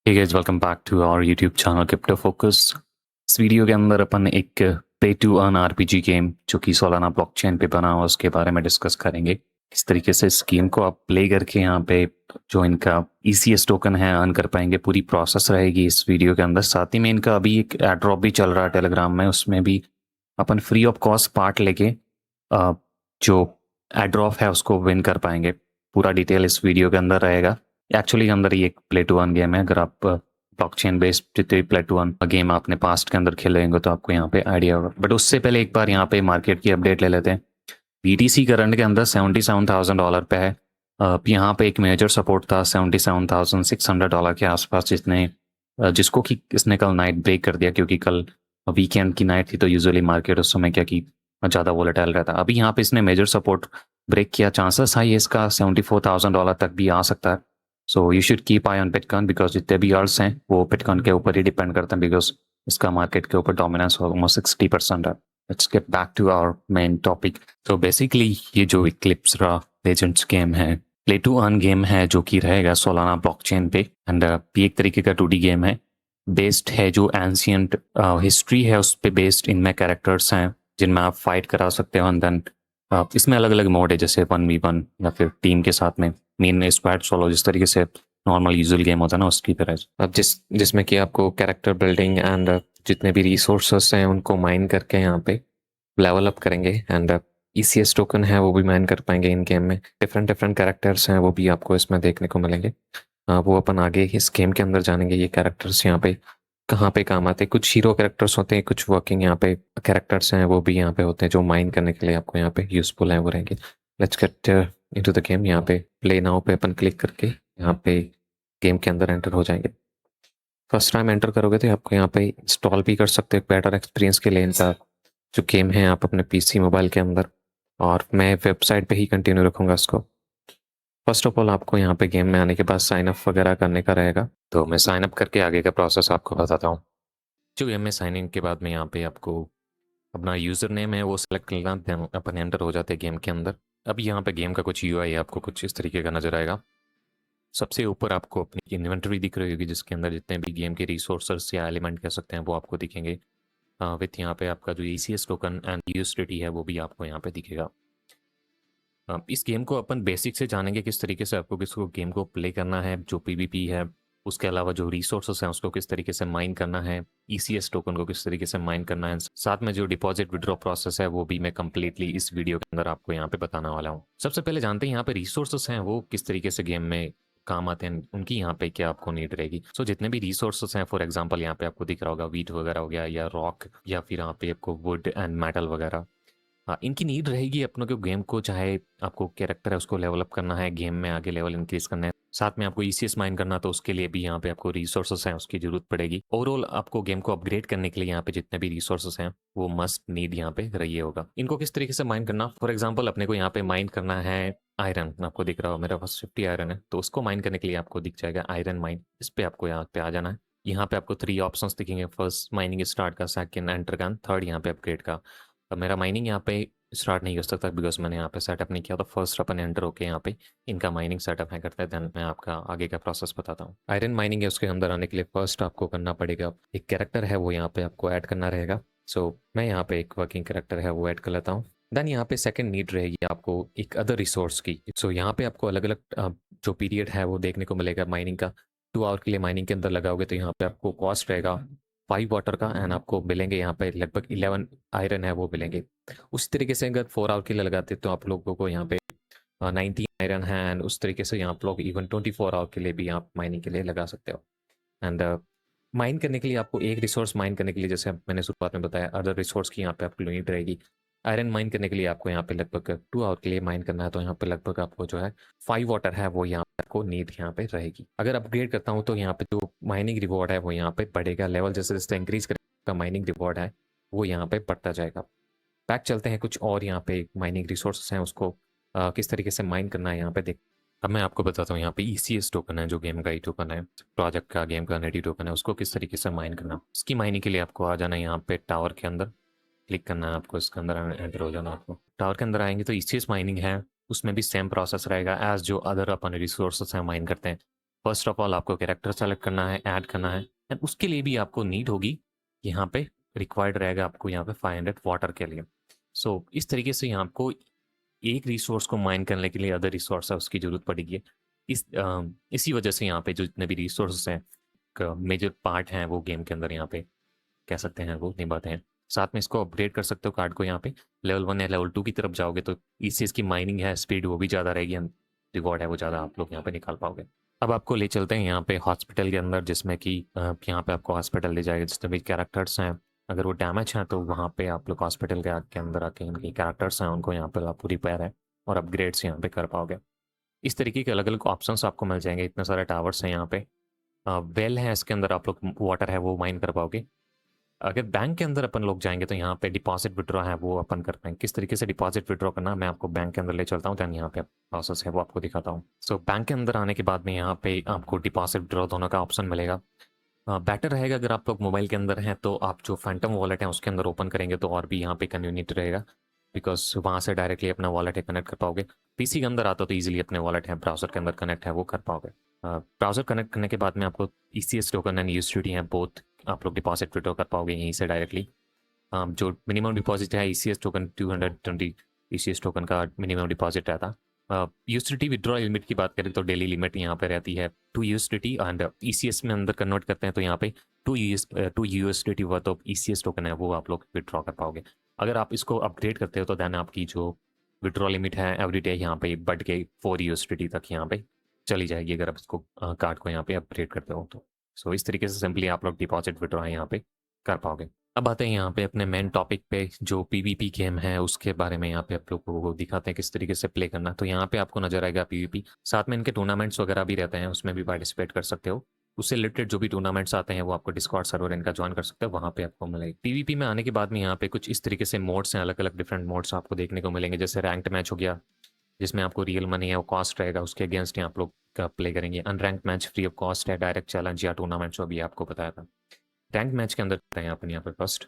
Hey guys, welcome back to our YouTube channel crypto focus. इस video के अंदर अपन एक play to earn RPG game जो कि सोलाना ब्लॉकचेन पे बना हुआ उसके बारे में डिस्कस करेंगे। किस तरीके से इस गेम को आप प्ले करके यहाँ पे जो इनका ईसीएस टोकन है अर्न कर पाएंगे, पूरी प्रोसेस रहेगी इस वीडियो के अंदर। साथ ही में इनका अभी एक एड ड्रॉप भी चल रहा है टेलीग्राम में, उसमें भी अपन फ्री ऑफ कॉस्ट पार्ट लेके जो एड ड्रॉप है उसको विन कर पाएंगे। पूरा डिटेल इस वीडियो के अंदर रहेगा। एक्चुअली अंदर ये एक प्ले टू अर्न गेम है। अगर आप ब्लॉकचेन बेस्ड जितने प्ले टू अर्न गेम आपने पास्ट के अंदर खेले होंगे तो आपको यहाँ पे आइडिया होगा। बट उससे पहले एक बार यहाँ पे मार्केट की अपडेट ले लेते हैं। बीटीसी करंट के अंदर $77,000 पे है। यहाँ पे एक मेजर सपोर्ट था $77,600 के आसपास, जिसको कि इसने कल नाइट ब्रेक कर दिया, क्योंकि कल वीकेंड की नाइट थी तो यूजुअली मार्केट उस समय क्या कि ज़्यादा वोलेटाइल रहता। अभी यहाँ पे इसने मेजर सपोर्ट ब्रेक किया, चांसेस हाई है इसका $74,000 तक भी आ सकता है। So you should keep I on bitcoin, because जितने भी अर्ल्स हैं वो बिटकॉइन के ऊपर ही डिपेंड करते हैं, बिकॉज इसका मार्केट के ऊपर डोमिनेंस ऑलमोस्ट 60% है। Let's get back to our main topic. तो बेसिकली ये जो इक्लिप्स लेजेंड्स गेम है, प्ले टू अर्न गेम है, जो कि रहेगा सोलाना ब्लॉकचेन पे। एंड ये एक तरीके का 2D गेम है, बेस्ड है जो एंशियंट हिस्ट्री है उस पर बेस्ड। इनमें कैरेक्टर्स हैं जिनमें आप फाइट करा सकते हो। एंड देन इसमें अलग अलग मोड है, जैसे 1v1 या फिर टीम के साथ में, मेन स्क्वाड सोलो, जिस तरीके से नॉर्मल यूजुअल गेम होता है ना उसकी तरह। अब जिसमें कि आपको कैरेक्टर बिल्डिंग एंड जितने भी रिसोर्सेस हैं उनको माइन करके यहाँ पे लेवल अप करेंगे। एंड ईसीएस टोकन है वो भी माइन कर पाएंगे इन गेम में। डिफरेंट डिफरेंट कैरेक्टर्स हैं वो भी आपको इसमें देखने को मिलेंगे। वो अपन आगे इस गेम के अंदर जानेंगे। ये कैरेक्टर्स यहाँ पे कहाँ पे काम आते हैं। कुछ हीरो कैरेक्टर्स होते हैं, कुछ वर्किंग यहाँ पे कैरेक्टर्स हैं वो भी यहाँ पे होते हैं, जो माइन करने के लिए आपको यहाँ पे यूजफुल है वो रहेंगे। Let's get into the game. यहाँ पे प्ले नाउ पे अपन क्लिक करके यहाँ पे गेम के अंदर एंटर हो जाएंगे। फर्स्ट टाइम एंटर करोगे तो आपको यहाँ पे इंस्टॉल भी कर सकते हो बेटर एक्सपीरियंस के लिए इनका जो गेम है आप अपने पीसी मोबाइल के अंदर। और मैं वेबसाइट पे ही कंटिन्यू रखूँगा इसको। फर्स्ट ऑफ ऑल आपको यहाँ पे गेम में आने के बाद साइन अप वगैरह करने का रहेगा, तो मैं साइन अप करके आगे का प्रोसेस आपको बताता हूँ। जो गेम में साइन इन के बाद में यहाँ पे आपको अपना यूज़र नेम है वो सेलेक्ट करना, देन अपन एंटर हो जाते हैं गेम के अंदर। अभी यहाँ पे गेम का कुछ यूआई आपको कुछ इस तरीके का नजर आएगा। सबसे ऊपर आपको अपनी इन्वेंटरी दिख रही होगी, जिसके अंदर जितने भी गेम के रिसोर्सेस या एलिमेंट कह सकते हैं वो आपको दिखेंगे। विथ यहाँ पे आपका जो ईसीएस टोकन एंड यूएसडीटी है वो भी आपको यहाँ पे दिखेगा। इस गेम को अपन बेसिक से जानेंगे, किस तरीके से आपको किसको गेम को प्ले करना है, जो पीवीपी है, उसके अलावा जो रिसोर्सेस हैं उसको किस तरीके से माइन करना है, ईसीएस टोकन को किस तरीके से माइन करना है, साथ में जो डिपॉजिट विड्रॉ प्रोसेस है वो भी मैं कंप्लीटली इस वीडियो के अंदर आपको यहाँ पे बताने वाला हूँ। सबसे पहले जानते हैं यहाँ पे रिसोर्सेस हैं वो किस तरीके से गेम में काम आते हैं, उनकी यहाँ पे क्या आपको नीड रहेगी। सो जितने भी रिसोर्सेस हैं, फॉर एग्जांपल यहाँ पे आपको दिख रहा होगा वीट वगैरह हो गया, या रॉक, या फिर यहाँ पे आपको वुड एंड मेटल वगैरह। हाँ, इनकी नीड रहेगी अपनों के गेम को, चाहे आपको कैरेक्टर है उसको लेवल अप करना है, गेम में आगे लेवल इंक्रीज करना है, साथ में आपको ईसीएस माइन करना, तो उसके लिए भी यहाँ पे आपको रिसोर्सेस हैं उसकी जरूरत पड़ेगी। ओवरऑल आपको गेम को अपग्रेड करने के लिए यहाँ पे जितने भी रिसोर्सेस हैं वो मस्ट नीड यहाँ पे रही होगा। इनको किस तरीके से माइन करना, फॉर एग्जाम्पल अपने को यहाँ पे माइन करना है आयरन। आपको दिख रहा हो मेरे पास 50 आयरन है, तो उसको माइन करने के लिए आपको दिख जाएगा आयरन माइन। इस पे आपको यहाँ पे आ जाना है। यहाँ पे आपको 3 ऑप्शंस दिखेंगे, फर्स्ट माइनिंग स्टार्ट का, सेकंड एंटर का, थर्ड यहाँ पे अपग्रेड का। अब मेरा माइनिंग यहाँ पे स्टार्ट नहीं कर सकता बिकॉज मैंने यहाँ पे सेटअप नहीं किया, तो फर्स्ट अपन एंटर होके यहाँ पे इनका माइनिंग सेटअप है करते हैं, देन मैं आपका आगे का प्रोसेस बताता हूँ। आयरन माइनिंग है, उसके अंदर आने के लिए फर्स्ट आपको करना पड़ेगा, एक कैरेक्टर है वो यहाँ पे आपको ऐड करना रहेगा। सो मैं यहाँ पे एक वर्किंग कैरेक्टर है वो ऐड कर लेता हूँ। देन यहाँ पे सेकंड नीड रहेगी आपको एक अदर रिसोर्स की। सो यहाँ पे आपको अलग अलग जो पीरियड है वो देखने को मिलेगा माइनिंग का। 2 आवर के लिए माइनिंग के अंदर लगाओगे तो यहाँ पे आपको कॉस्ट रहेगा 5 वाटर का, एंड आपको मिलेंगे यहाँ पे लगभग 11 आयरन है वो मिलेंगे। उसी तरीके से अगर 4 आवर के लिए लगाते तो आप लोगों को यहाँ पे 19 आयरन है, एंड उस तरीके से यहाँ आप लोग इवन 24 आवर के लिए भी आप माइनिंग के लिए लगा सकते हो। एंड माइन करने के लिए आपको एक रिसोर्स माइन करने के लिए, जैसे मैंने शुरुआत में बताया, अदर रिसोर्स की यहाँ पे आपको नीड रहेगी। आयरन माइन करने के लिए आपको यहाँ पे लगभग 2 आवर के लिए माइन करना है, तो यहाँ पे लगभग आपको जो है 5 वाटर है वो यहाँ पे आपको नीड यहाँ पे रहेगी। अगर अपग्रेड करता हूँ तो यहाँ पे जो माइनिंग रिवॉर्ड है वो यहाँ पे बढ़ेगा, लेवल जैसे जैसे इंक्रीज करेगा माइनिंग रिवॉर्ड है वो यहाँ पे बढ़ता जाएगा। बैक चलते हैं, कुछ और यहाँ पे माइनिंग रिसोर्सेस हैं उसको किस तरीके से माइन करना है यहाँ पे देख। अब मैं आपको बताता हूँ यहाँ पे ईसीएस टोकन है, जो गेम का ही टोकन है, प्रोजेक्ट का गेम का नेटिव टोकन है, उसको किस तरीके से माइन करना। इसकी माइनिंग के लिए आपको आ जाना है यहाँ पे टावर के अंदर, क्लिक करना है आपको, इसके अंदर एंटर हो जाना। आपको टावर के अंदर आएंगे तो ईसीएस माइनिंग है, उसमें भी सेम प्रोसेस रहेगा एज जो अदर अपन रिसोर्सेस हैं माइन करते हैं। फर्स्ट ऑफ ऑल आपको कैरेक्टर सेलेक्ट करना है, ऐड करना है, एंड उसके लिए भी आपको नीड होगी, यहाँ पे रिक्वायर्ड रहेगा आपको यहाँ पे 500 वाटर के लिए। सो इस तरीके से यहाँ आपको एक रिसोर्स को माइन करने के लिए अदर रिसोर्स है उसकी ज़रूरत पड़ेगी। इसी वजह से यहाँ पे जो जितने भी रिसोर्स हैं, मेजर पार्ट हैं वो गेम के अंदर यहाँ पे कह सकते हैं वो निभाते हैं। साथ में इसको अपग्रेड कर सकते हो कार्ड को, यहाँ पे लेवल 1 या लेवल 2 की तरफ जाओगे तो इससे इसकी माइनिंग है, स्पीड वो भी ज़्यादा रहेगी, एंड रिवॉर्ड है वो ज़्यादा आप लोग यहाँ पे निकाल पाओगे। अब आपको ले चलते हैं यहाँ पे हॉस्पिटल के अंदर, जिसमें कि यहाँ पे आपको हॉस्पिटल ले जाएगा। जितने भी कैरेक्टर्स हैं अगर वो डैमेज हैं तो वहाँ पे आप लोग हॉस्पिटल के अंदर आके उनके कैरेक्टर्स हैं उनको यहाँ पर आप रिपेयर है और अपग्रेड्स यहाँ पे कर पाओगे। इस तरीके के अलग अलग ऑप्शंस आपको मिल जाएंगे। इतने सारे टावर्स हैं यहाँ पे, वेल है इसके अंदर, आप लोग वाटर है वो माइन कर पाओगे। अगर बैंक के अंदर अपन लोग जाएंगे तो यहाँ पे डिपॉजिट विड्रॉ है वो अपन कर पाएंगे। किस तरीके से डिपॉजिट विड्रॉ करना मैं आपको बैंक के अंदर ले चलता हूँ, दैन यहाँ पे प्रोसेस है वो आपको दिखाता हूँ। सो बैंक के अंदर आने के बाद में यहाँ पे आपको डिपॉजिट विड्रॉ दोनों का ऑप्शन मिलेगा। बेटर रहेगा अगर आप लोग मोबाइल के अंदर हैं तो आप जो फैंटम वॉलेट है उसके अंदर ओपन करेंगे तो और भी यहाँ पे कन्वीनियंट रहेगा, बिकॉज वहाँ से डायरेक्टली अपना वॉलेट है कनेक्ट कर पाओगे। पीसी के अंदर आता तो ईजिली अपने वॉलेट है ब्राउजर के अंदर कनेक्ट है वो कर पाओगे। ब्राउजर कनेक्ट करने के बाद में आपको ECS टोकन एंड यूएसडीटी हैं बोथ आप लोग डिपॉजिट विड्रॉ कर पाओगे यहीं से डायरेक्टली। जो मिनिमम डिपॉजिट है ECS टोकन 220 ECS टोकन का मिनिमम डिपॉजिट रहता। यूएसडीटी विड्रॉ लिमिट की बात करें तो डेली लिमिट यहाँ पे रहती है 2 USDT, एंड ECS में अंदर कन्वर्ट करते हैं तो यहाँ पे 2 USDT worth of ECS token है वो आप लोग विड्रॉ कर पाओगे। अगर आप इसको अपग्रेड करते हो तो देन आपकी जो विड्रॉ लिमिट है एवरी डे यहाँ पे बढ़ के 4 USDT तक यहाँ पे चली जाएगी अगर आप इसको कार्ड को यहाँ पे अपग्रेड करते हो तो। सो इस तरीके से सिंपली आप लोग डिपॉजिट विड्रॉ यहाँ पे कर पाओगे। अब आते हैं यहाँ पे अपने मेन टॉपिक पे, जो PvP गेम है उसके बारे में यहाँ पे आप लोगों को दिखाते हैं किस तरीके से प्ले करना। तो यहाँ पे आपको नजर आएगा PvP, साथ में इनके टूर्नामेंट्स वगैरह भी रहते हैं, उसमें भी पार्टिसिपेट कर सकते हो। उससे रिलेटेड जो भी टूर्नामेंट्स आते हैं वो आपको डिस्कॉर्ड सर्वर इनका ज्वाइन कर सकते हो, वहाँ पे आपको मिलेगी। PvP में आने के बाद में यहाँ पे कुछ इस तरीके से मोड्स हैं, अलग अलग डिफरेंट मोड्स आपको देखने को मिलेंगे। जैसे रैंक्ड मैच हो गया जिसमें आपको रियल मनी है वो कॉस्ट रहेगा, उसके अगेंस्ट ही आप लोग का प्ले करेंगे। Unranked match free of cost है, डायरेक्ट चैलेंज या टूर्नामेंट जो भी आपको बताया था। रैंक मैच के अंदर हैं अपन यहाँ पे फर्स्ट।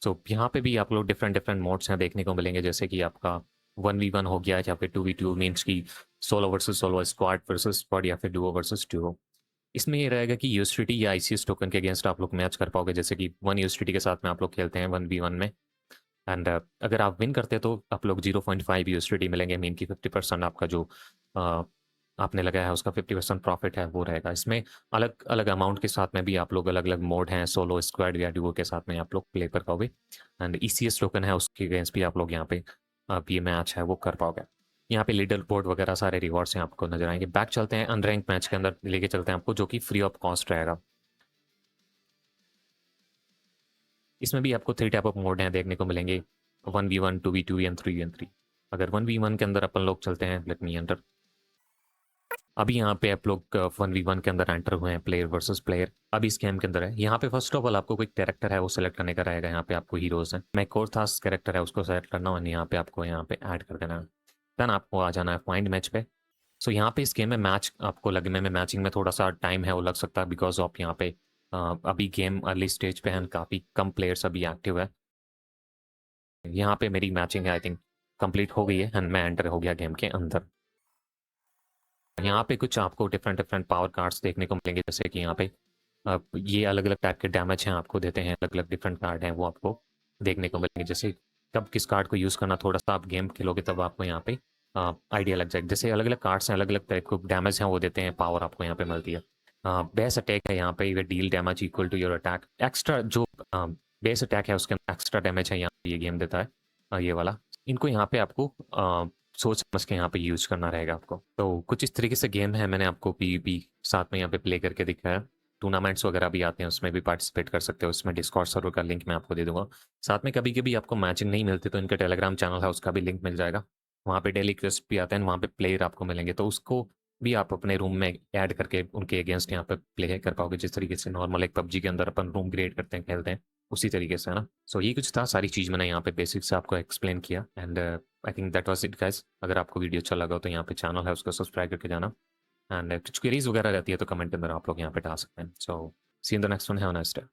सो यहाँ पे भी आप लोग डिफरेंट डिफरेंट मोड्स हैं देखने को मिलेंगे, जैसे कि आपका 1v1 हो गया या फिर 2v2 मीन्स की solo versus solo, squad versus squad या फिर डुओ वर्सेस डुओ। इसमें ये रहेगा कि यूएसडीटी या ICS टोकन के अगेंस्ट आप लोग मैच कर पाओगे, जैसे कि 1 यूएसडीटी के साथ में आप लोग खेलते हैं 1v1 में, एंड अगर आप विन करते हैं तो आप लोग 0.5 यूएसडीटी मिलेंगे, मीन की 50% आपका जो uh, आपने लगाया है उसका 50% प्रॉफिट है वो रहेगा। इसमें अलग अलग अमाउंट के साथ में भी आप लोग अलग अलग मोड हैं, सोलो स्क्वाड या डुओ के साथ में आप लोग प्ले कर पाओगे, एंड ECS टोकन है उसके अगेंस्ट भी आप लोग यहाँ पे ये मैच है वो कर पाओगे। यहाँ पे लीडर बोर्ड वगैरह सारे रिवॉर्ड्स हैं आपको नजर आएंगे। बैक चलते हैं अनरैंक मैच के अंदर, लेके चलते हैं आपको जो कि फ्री ऑफ कॉस्ट रहेगा। इसमें भी आपको 3 टाइप ऑफ मोड हैं देखने को मिलेंगे, 1v1 2v2 एंड 3v3। अगर 1v1 के अंदर अपन लोग चलते हैं, लेट मी एंटर। अभी यहाँ पे आप लोग 1v1 के अंदर एंटर हुए हैं, प्लेयर वर्सेस प्लेयर अभी इस गेम के अंदर है। यहाँ पे फर्स्ट ऑफ ऑल आपको कोई कैरेक्टर है वो सेलेक्ट करने का रहेगा। यहाँ पे आपको हीरोज हैं, मैं कोर्थास कैरेक्टर है उसको सेलेक्ट करना और यहाँ पे आपको यहाँ पे ऐड कर देना है, देन आपको आ जाना है फाइंड मैच पे। सो यहाँ पे इस गेम में मैच आपको लगने में, मैचिंग में थोड़ा सा टाइम है वो लग सकता है, बिकॉज ऑफ यहाँ पे अभी गेम अर्ली स्टेज पे है, काफ़ी कम प्लेयर्स अभी एक्टिव है। यहाँ पे मेरी मैचिंग है आई थिंक कंप्लीट हो गई है एंड मैं एंटर हो गया गेम के अंदर। यहाँ पे कुछ आपको डिफरेंट डिफरेंट पावर कार्ड्स देखने को मिलेंगे, जैसे कि यहाँ पे ये अलग अलग टाइप के डैमेज हैं आपको देते हैं, अलग अलग डिफरेंट कार्ड हैं वो आपको देखने को मिलेंगे। जैसे कब किस कार्ड को यूज़ करना, थोड़ा सा आप गेम खेलोगे तब आपको यहाँ पे आइडिया लग जाएगा। जैसे अलग अलग कार्ड्स हैं, अलग अलग टाइप को डैमेज हैं वो देते हैं, पावर आपको यहाँ पे मिलती है। बेस अटैक है यहाँ पे, ये deal damage equal to your attack. Extra जो बेस अटैक है उसके अंदर एक्स्ट्रा डैमेज है यहाँ पे ये गेम देता है, ये वाला। इनको यहाँ पे आपको सोच समझ के यहाँ पे यूज करना रहेगा आपको। तो कुछ इस तरीके से गेम है, मैंने आपको PvP साथ में यहाँ पे प्ले करके दिखाया। टूर्नामेंट्स वगैरह भी आते हैं, उसमें भी पार्टिसिपेट कर सकते हो। उसमें डिस्कॉर्ड सर्वर का लिंक मैं आपको दे दूंगा। साथ में कभी कभी आपको मैचिंग नहीं मिलती तो इनका टेलीग्राम चैनल है उसका भी लिंक मिल जाएगा, वहाँ पे डेली क्वेस्ट भी आते हैं, वहाँ पे प्लेयर आपको मिलेंगे तो उसको भी आप अपने रूम में ऐड करके उनके अगेंस्ट यहाँ पे प्ले कर पाओगे, जिस तरीके से नॉर्मल एक PUBG के अंदर अपन रूम क्रिएट करते हैं खेलते हैं उसी तरीके से, है ना। सो ये कुछ था, सारी चीज़ मैंने यहाँ पे बेसिक से आपको एक्सप्लेन किया, and I think that was it guys. अगर आपको वीडियो अच्छा लगा हो तो यहाँ पे चैनल है उसको सब्सक्राइब करके जाना, एंड कुछ क्वेरीज वगैरह रहती है तो कमेंट के अंदर आप लोग यहाँ पे डाल सकते हैं। So see in the next one, have a nice day.